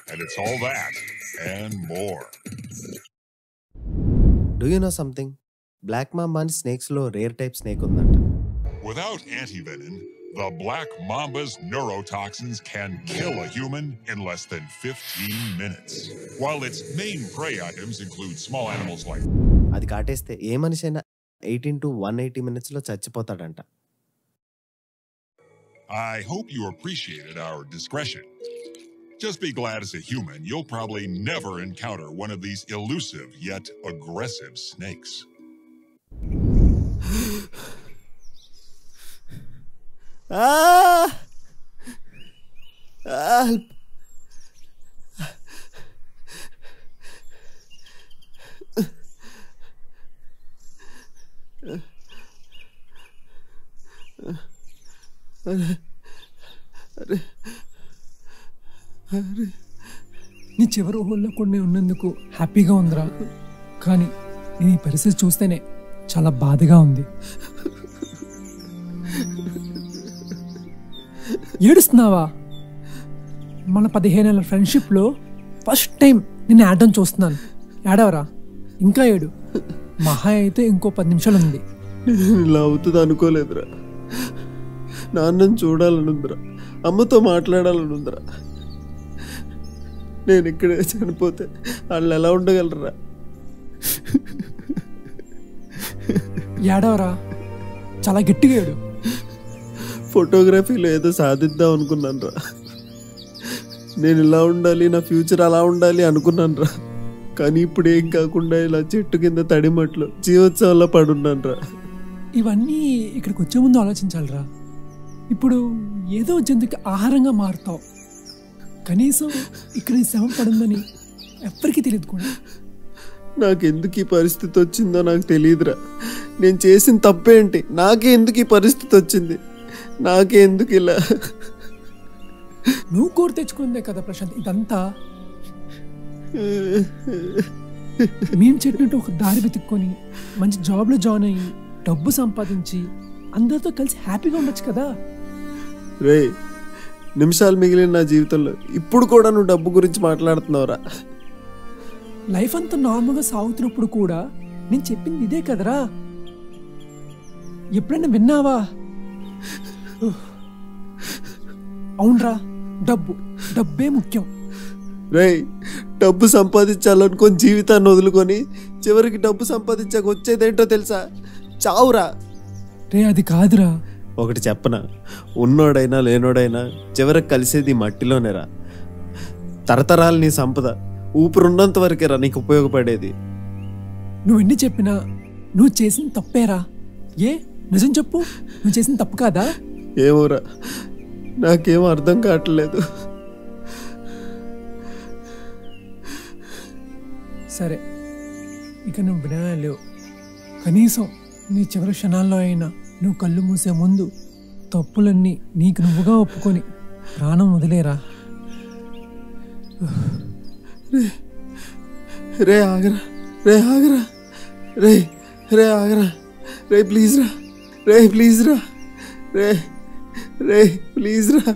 Speaker 6: And it's all that and more.
Speaker 1: Do you know something? Black mamba అని snakes లో rare type snake ఉందంట.
Speaker 6: Without antivenin, the black mamba's neurotoxins can kill a human in less than 15 minutes. While its main prey items include small animals like...
Speaker 1: అది కాటేస్తే ఏ మనిషి అయినా 18 to 180 minutes లో చచ్చిపోతాడంట.
Speaker 6: I hope you appreciated our discretion. Just be glad as a human, you'll probably never encounter one of these elusive yet aggressive snakes.
Speaker 1: Help!
Speaker 3: నీ చివరి ఊళ్ళో కొన్ని ఉన్నందుకు హ్యాపీగా ఉందిరా, కానీ నేను ఈ పరిస్థితి చూస్తేనే చాలా బాధగా ఉంది. ఏడుస్తున్నావా? మన 15 ఏళ్ల ఫ్రెండ్షిప్లో ఫస్ట్ టైం నిన్ను ఏడడం చూస్తున్నాను. ఏడవరా, ఇంకా ఏడు. మహా అయితే ఇంకో 10 నిమిషాలు ఉంది.
Speaker 1: నేను ఇలా అవుతుంది అనుకోలేదురా. నాన్నని చూడాలనుందిరా, అమ్మతో మాట్లాడాలనుందిరా. నేను ఇక్కడే చనిపోతే వాళ్ళు ఎలా ఉండగలరా?
Speaker 3: ఏడవరా, చాలా గట్టిగా ఏడు.
Speaker 1: ఫోటోగ్రఫీలో ఏదో సాధిద్దాం అనుకున్నాను రా. నేను ఇలా ఉండాలి, నా ఫ్యూచర్ అలా ఉండాలి అనుకున్నాను రా. కానీ ఇప్పుడు ఏం కాకుండా ఇలా చెట్టు కింద తడిమట్లో జీవోత్సవంలో పడున్నాను రా.
Speaker 3: ఇవన్నీ ఇక్కడికి వచ్చే ముందు ఆలోచించాలిరా. ఇప్పుడు ఏదో జంతువుకి ఆహారంగా మారుతావు. కనీసం ఇక్కడ ఈ శవం పడుందని ఎవ్వరికీ తెలియదు కూడా.
Speaker 1: నాకెందుకు ఈ పరిస్థితి వచ్చిందో నాకు తెలియదురా. నేను చేసిన తప్పేంటి? నాకే ఎందుకు ఈ పరిస్థితి వచ్చింది? నాకే ఎందుకు ఇలా?
Speaker 3: నువ్వు కోరి తెచ్చుకుందే కదా ప్రశాంత్ ఇదంతా. మేము చెప్పినట్టు ఒక దారి వెతుక్కొని మంచి జాబ్లో జాయిన్ అయ్యి డబ్బు సంపాదించి అందరితో కలిసి హ్యాపీగా ఉండొచ్చు కదా.
Speaker 1: రే, నిమిషాలు మిగిలిన నా జీవితంలో ఇప్పుడు కూడా నువ్వు డబ్బు గురించి మాట్లాడుతున్నావురా.
Speaker 3: లైఫ్ అంతా నార్మల్గా సాగుతున్నప్పుడు కూడా నేను చెప్పింది ఇదే కదరా. ఎప్పుడైనా విన్నావా? అవునరా, డబ్బే ముఖ్యం.
Speaker 1: రే, డబ్బు సంపాదించాలనుకొని జీవితాన్ని వదులుకొని చివరికి డబ్బు సంపాదించాక వచ్చేదేంటో తెలుసా? చావురా.
Speaker 3: రే, అది కాదురా.
Speaker 1: ఒకటి చెప్పనా, ఉన్నోడైనా లేనోడైనా చివరికి కలిసేది మట్టిలోనేరా. తరతరాలు నీ సంపద ఊపిరున్నంత వరకేరా నీకు ఉపయోగపడేది.
Speaker 3: నువ్వు ఎన్ని చెప్పినా నువ్వు చేసిన తప్పేరా. ఏ నిజం చెప్పు, నువ్వు చేసిన తప్పు కాదా?
Speaker 1: ఏమోరా, నాకేం అర్థం కావట్లేదు.
Speaker 3: సరే, ఇక నువ్వు వినలేవు. కనీసం నీ చివరి క్షణాల్లో అయినా నువ్వు కళ్ళు మూసే ముందు తప్పులన్నీ నీకు నువ్వుగా ఒప్పుకొని ప్రాణం వదిలేరా.
Speaker 1: రే ఆగరా, రే ఆగరా, రే ఆగరా, రే ప్లీజ్ రా, రే ప్లీజ్ రా, రే ప్లీజ్ రా,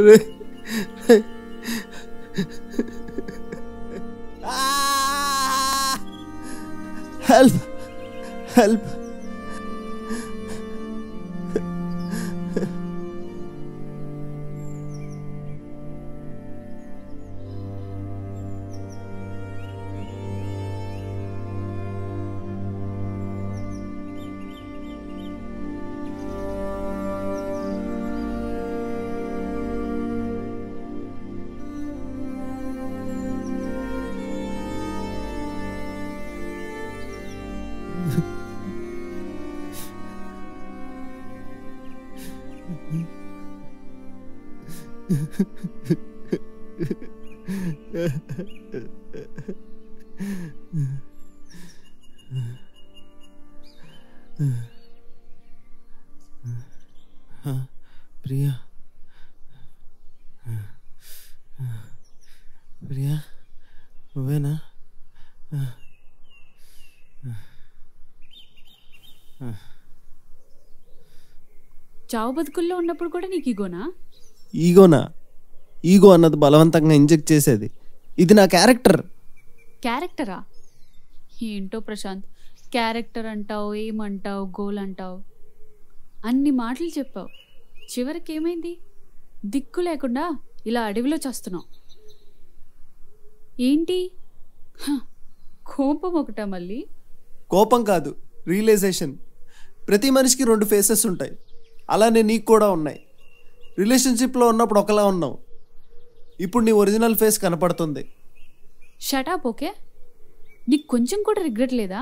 Speaker 1: రే హెల్ప్ హెల్ప్. ప్రియా, ప్రియా, నువ్వేనా?
Speaker 4: చావు బతుకుల్లో ఉన్నప్పుడు కూడా నీకు ఈగోనా?
Speaker 1: ఈగో అన్నది బలవంతంగా ఇంజెక్ట్ చేసేది. ఇది నా క్యారెక్టర్.
Speaker 4: క్యారెక్టరా? ఏంటో ప్రశాంత్, క్యారెక్టర్ అంటావు, ఏమంటావు, గోల్ అంటావు, అన్ని మాటలు చెప్పావు. చివరికి ఏమైంది? దిక్కు లేకుండా ఇలా అడవిలో చేస్తున్నావు. ఏంటి కోపం ఒకటా మళ్ళీ?
Speaker 1: కోపం కాదు, రియలైజేషన్. ప్రతి మనిషికి 2 ఫేసెస్ ఉంటాయి, అలానే నీకు కూడా ఉన్నాయి. రిలేషన్షిప్లో ఉన్నప్పుడు ఒకలా ఉన్నావు, ఇప్పుడు నీ ఒరిజినల్ ఫేస్ కనపడుతుంది.
Speaker 4: షటప్. ఓకే, నీకు కొంచెం కూడా రిగ్రెట్ లేదా?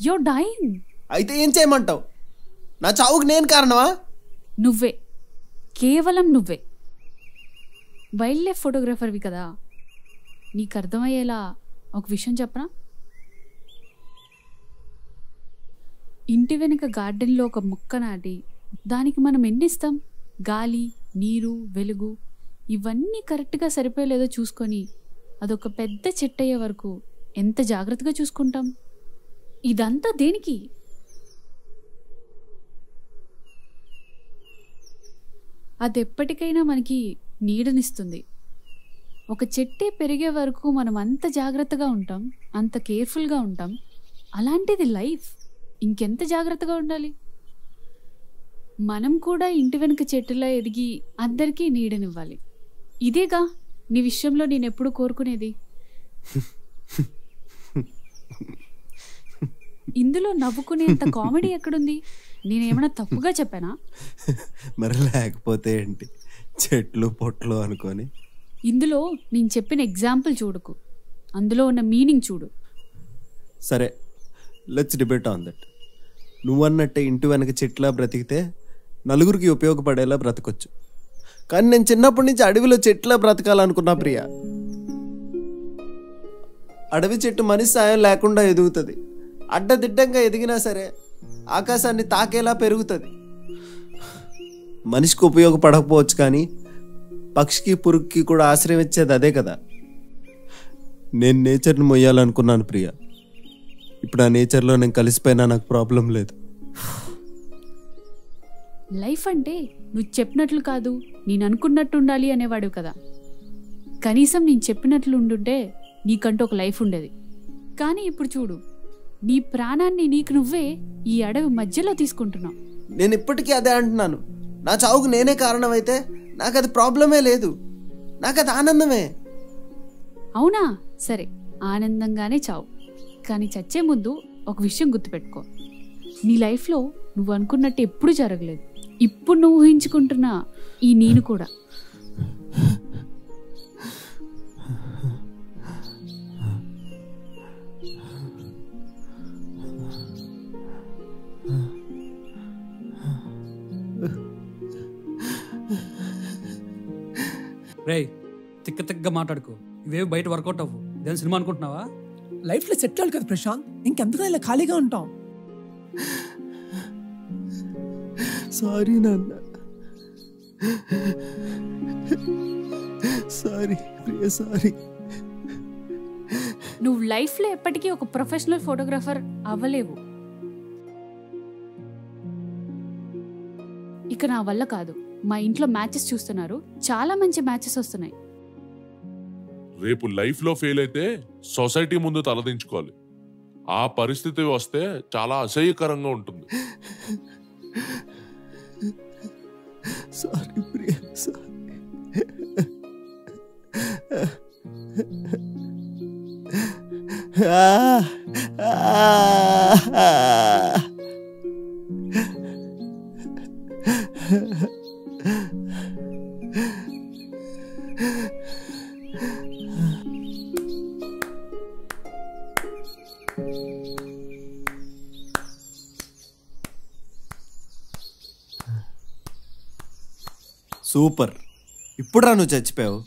Speaker 4: You're dying.
Speaker 1: అయితే ఏం చేయమంటావు? నా చావుకు నేను కారణమా?
Speaker 4: నువ్వే, కేవలం నువ్వే. వైల్డ్ లైఫ్ ఫోటోగ్రాఫర్వి కదా, నీకు అర్థమయ్యేలా ఒక విషయం చెప్పనా? ఇంటి వెనుక గార్డెన్లో ఒక మొక్క నాటి దానికి మనం ఎన్ని ఇస్తాం? గాలి, నీరు, వెలుగు ఇవన్నీ కరెక్ట్గా సరిపోలేదో చూసుకొని అదొక పెద్ద చెట్టు అయ్యే వరకు ఎంత జాగ్రత్తగా చూసుకుంటాం. ఇదంతా దేనికి? అది ఎప్పటికైనా మనకి నీడనిస్తుంది. ఒక చెట్టే పెరిగే వరకు మనం అంత జాగ్రత్తగా ఉంటాం, అంత కేర్ఫుల్గా ఉంటాం. అలాంటిది లైఫ్, ఇంకెంత జాగ్రత్తగా ఉండాలి. మనం కూడా ఇంటి వెనుక చెట్టులా ఎదిగి అందరికీ నీడనివ్వాలి. ఇదేగా నీ విషయంలో నేను ఎప్పుడు కోరుకునేది. ఇందులో నవ్వుకునేంత కామెడీ ఎక్కడుంది? నేనేమైనా తప్పుగా చెప్పానా?
Speaker 1: మరి లేకపోతే ఏంటి, చెట్లు పొట్లు అనుకొని.
Speaker 4: ఇందులో నేను చెప్పిన ఎగ్జాంపుల్ చూడకు, అందులో ఉన్న మీనింగ్ చూడు.
Speaker 1: సరే, లెట్స్ డిబేట్ ఆన్ దట్. నువ్వన్నట్టే ఇంటి వెనక చెట్లా బ్రతికితే నలుగురికి ఉపయోగపడేలా బ్రతకొచ్చు. కానీ నేను చిన్నప్పటి నుంచి అడవిలో చెట్లా బ్రతకాలనుకున్నా ప్రియా. అడవి చెట్టు మనిషి సాయం లేకుండా ఎదుగుతుంది. అడ్డదిడ్డంగా ఎదిగినా సరే ఆకాశాన్ని తాకేలా పెరుగుతుంది. మనిషికి ఉపయోగపడకపోవచ్చు, కానీ పక్షికి పురుగుకి కూడా ఆశ్రయం ఇచ్చేది అదే కదా. నేను నేచర్ని మొయ్యాలనుకున్నాను ప్రియా. ఇప్పుడు ఆ నేచర్లో నేను కలిసిపోయినా నాకు ప్రాబ్లం లేదు.
Speaker 4: లైఫ్ అంటే నువ్వు చెప్పినట్లు కాదు, నేను అనుకున్నట్టు ఉండాలి అనేవాడు కదా. కనీసం నేను చెప్పినట్లు ఉండుంటే నీకంటూ ఒక లైఫ్ ఉండేది. కానీ ఇప్పుడు చూడు, నీ ప్రాణాన్ని నీకు నువ్వే ఈ అడవి మధ్యలో తీసుకుంటున్నావు.
Speaker 1: నేను ఇప్పటికీ అదే అంటున్నాను. నా చావుకు నేనే కారణమైతే నాకు అది ప్రాబ్లమే లేదు, నాకు అది ఆనందమే.
Speaker 4: అవునా? సరే, ఆనందంగానే చావు. కానీ చచ్చే ముందు ఒక విషయం గుర్తుపెట్టుకో, నీ లైఫ్లో నువ్వు అనుకున్నట్టు ఎప్పుడు జరగలేదు. ఇప్పుడు నువ్వు ఊహించుకుంటున్నా ఈ నేను కూడా.
Speaker 5: రేయ్, తిక్కగా మాట్లాడుకో. ఇవేవి బయట వర్కౌట్ అవ్వు. ఇదేం సినిమా అనుకుంటున్నావా?
Speaker 3: లైఫ్లో సెటిల్ అవ్వాలి కదా ప్రశాంత్, ఇంకెంతగా ఇలా ఖాళీగా ఉంటాం.
Speaker 1: సారీ నాన్న, సారీ ప్రియ, సారీ.
Speaker 4: నువ్వు లైఫ్లో ఎప్పటికీ ఒక ప్రొఫెషనల్ ఫోటోగ్రాఫర్ అవ్వలేవు. ఇక నా వల్ల కాదు. మా ఇంట్లో మ్యాచెస్ చూస్తున్నారు, చాలా మంచి మ్యాచెస్ వస్తున్నాయి.
Speaker 2: రేపు లైఫ్ లో ఫెయిల్ అయితే సొసైటీ ముందు తలదించుకోవాలి. ఆ పరిస్థితి వస్తే చాలా అసహ్యకరంగా ఉంటుంది.
Speaker 1: సారీ ప్రియ, సారీ. సూపర్. ఇప్పుడురా నువ్వు చచ్చిపోయావు.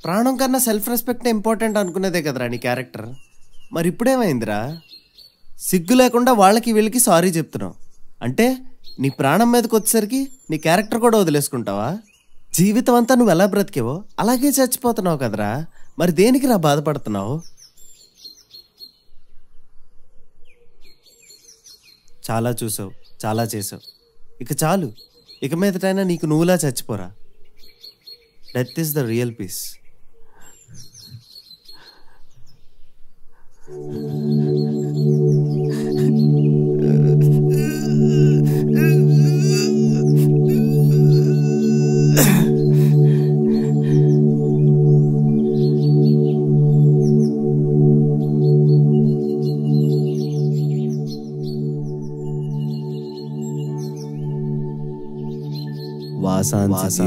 Speaker 1: ప్రాణం కన్నా సెల్ఫ్ రెస్పెక్ట్ ఇంపార్టెంట్ అనుకునేదే కదరా నీ క్యారెక్టర్. మరి ఇప్పుడేమైందిరా? సిగ్గు లేకుండా వాళ్ళకి వీళ్ళకి సారీ చెప్తున్నావు అంటే నీ ప్రాణం మీదకి వచ్చేసరికి నీ క్యారెక్టర్ కూడా వదిలేసుకుంటావా? జీవితం అంతా నువ్వు ఎలా బ్రతికేవో అలాగే చచ్చిపోతున్నావు కదరా. మరి దేనికి రా బాధపడుతున్నావు? చాలా చూసావు, చాలా చేసావు, ఇక చాలు. ఇక మీదటైనా నీకు నువ్వులా చచ్చిపోరా. Death is the real peace. వాసాంసి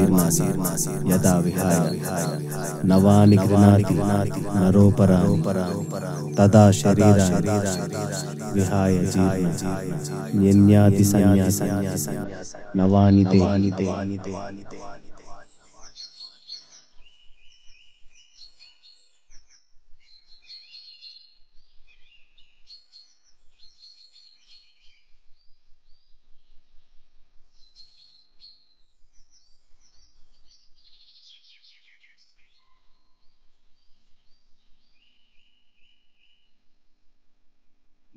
Speaker 1: యదా విహాయ నవాని గృణాతి నరోపరా తదా శరీరాన్ని విహాయ జీర్ణ్యాతి సన్యాసి నవాని తే.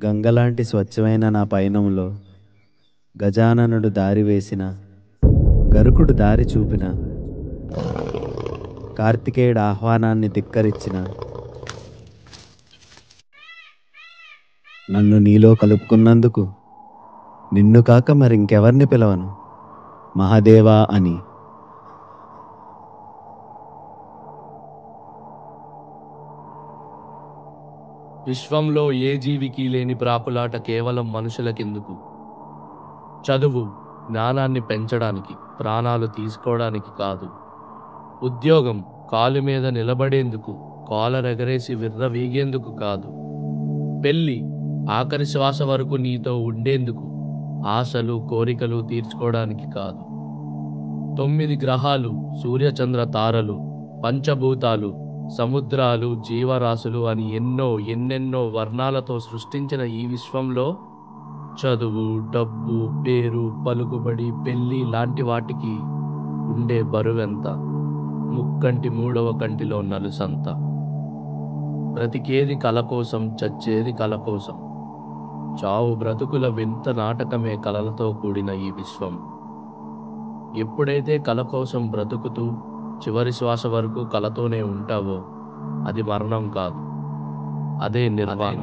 Speaker 1: గంగలాంటి స్వచ్ఛమైన నా పయనంలో గజాననుడు దారి వేసిన, గరుకుడు దారి చూపిన, కార్తికేయుడు ఆహ్వానాన్ని ధిక్కరించిన నన్ను నీలో కలుపుకున్నందుకు నిన్ను కాక మరింకెవర్ని పిలవను మహాదేవా అని.
Speaker 7: విశ్వంలో ఏ జీవికి లేని ప్రాకులాట కేవలం మనుషులకెందుకు? చదువు జ్ఞానాన్ని పెంచడానికి, ప్రాణాలు తీసుకోవడానికి కాదు. ఉద్యోగం కాలు మీద నిలబడేందుకు, కాలరెగరేసి విర్రవీగేందుకు కాదు. పెళ్ళి ఆఖరి శ్వాస వరకు నీతో ఉండేందుకు, ఆశలు కోరికలు తీర్చుకోవడానికి కాదు. 9 గ్రహాలు, సూర్యచంద్ర తారలు, పంచభూతాలు, సముద్రాలు, జీవరాశులు అని ఎన్నెన్నో వర్ణాలతో సృష్టించిన ఈ విశ్వంలో చదువు, డబ్బు, పేరు, పలుకుబడి, పెళ్ళి లాంటి వాటికి ఉండే బరువెంత? ముక్కంటి మూడవ కంటిలో నలుసంత. బ్రతికేది కల కోసం, చచ్చేది కల కోసం. చావు బ్రతుకుల వింత నాటకమే కలలతో కూడిన ఈ విశ్వం. ఎప్పుడైతే కల కోసం బ్రతుకుతూ చివరి శ్వాస వరకు కలతోనే ఉంటావో అది మరణం కాదు, అదే నిర్వాణ.